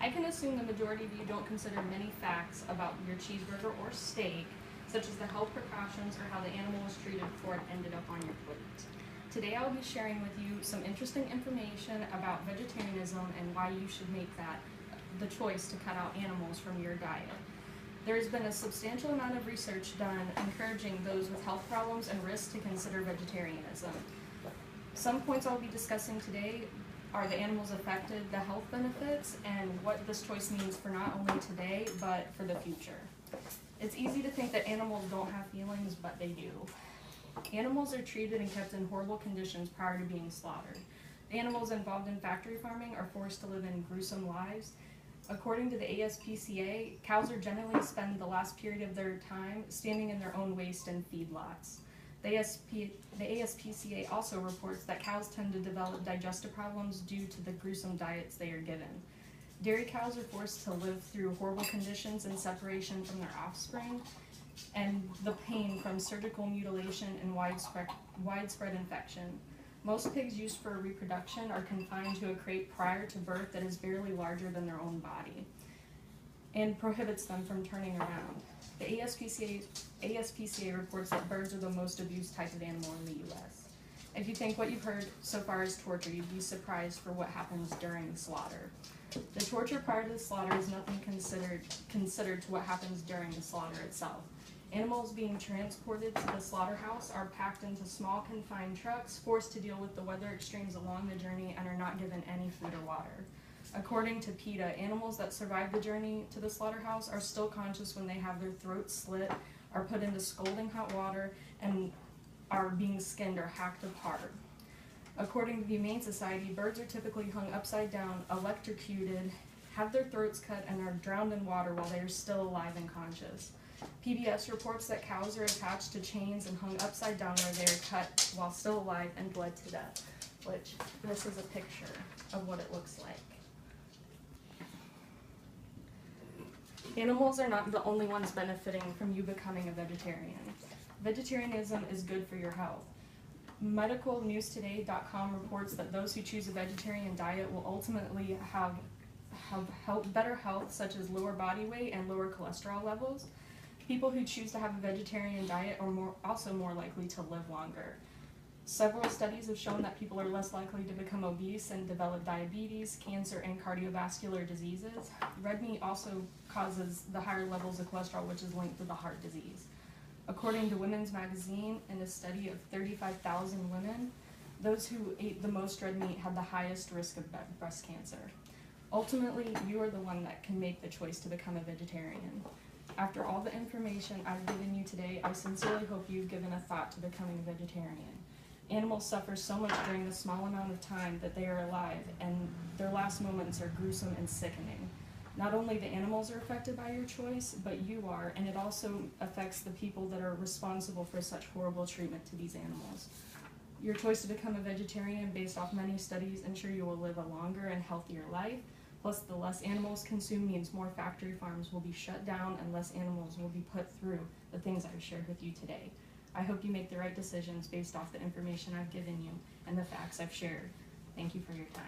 I can assume the majority of you don't consider many facts about your cheeseburger or steak, such as the health precautions or how the animal was treated before it ended up on your plate. Today I'll be sharing with you some interesting information about vegetarianism and why you should make that the choice to cut out animals from your diet. There has been a substantial amount of research done encouraging those with health problems and risks to consider vegetarianism. Some points I'll be discussing today are the animals affected, the health benefits, and what this choice means for not only today, but for the future. It's easy to think that animals don't have feelings, but they do. Animals are treated and kept in horrible conditions prior to being slaughtered. Animals involved in factory farming are forced to live in gruesome lives. According to the ASPCA, cows are generally spend the last period of their time standing in their own waste in feedlots. The ASPCA also reports that cows tend to develop digestive problems due to the gruesome diets they are given. Dairy cows are forced to live through horrible conditions and separation from their offspring, and the pain from surgical mutilation and widespread infection. Most pigs used for reproduction are confined to a crate prior to birth that is barely larger than their own body and prohibits them from turning around. The ASPCA reports that birds are the most abused type of animal in the U.S. If you think what you've heard so far is torture, you'd be surprised for what happens during the slaughter. The torture prior to the slaughter is nothing considered to what happens during the slaughter itself. Animals being transported to the slaughterhouse are packed into small confined trucks, forced to deal with the weather extremes along the journey, and are not given any food or water. According to PETA, animals that survive the journey to the slaughterhouse are still conscious when they have their throats slit, are put into scalding hot water, and are being skinned or hacked apart. According to the Humane Society, birds are typically hung upside down, electrocuted, have their throats cut, and are drowned in water while they are still alive and conscious. PBS reports that cows are attached to chains and hung upside down where they are cut while still alive and bled to death, which this is a picture of what it looks like. Animals are not the only ones benefiting from you becoming a vegetarian. Vegetarianism is good for your health. MedicalNewsToday.com reports that those who choose a vegetarian diet will ultimately have better health, such as lower body weight and lower cholesterol levels. People who choose to have a vegetarian diet are also more likely to live longer. Several studies have shown that people are less likely to become obese and develop diabetes, cancer, and cardiovascular diseases. Red meat also causes the higher levels of cholesterol, which is linked to the heart disease. According to Women's Magazine, in a study of 35,000 women, those who ate the most red meat had the highest risk of breast cancer. Ultimately, you are the one that can make the choice to become a vegetarian. After all the information I've given you today, I sincerely hope you've given a thought to becoming a vegetarian. Animals suffer so much during the small amount of time that they are alive, and their last moments are gruesome and sickening. Not only the animals are affected by your choice, but you are, and it also affects the people that are responsible for such horrible treatment to these animals. Your choice to become a vegetarian, based off many studies, ensure you will live a longer and healthier life. Plus, the less animals consumed means more factory farms will be shut down and less animals will be put through the things I've shared with you today. I hope you make the right decisions based off the information I've given you and the facts I've shared. Thank you for your time.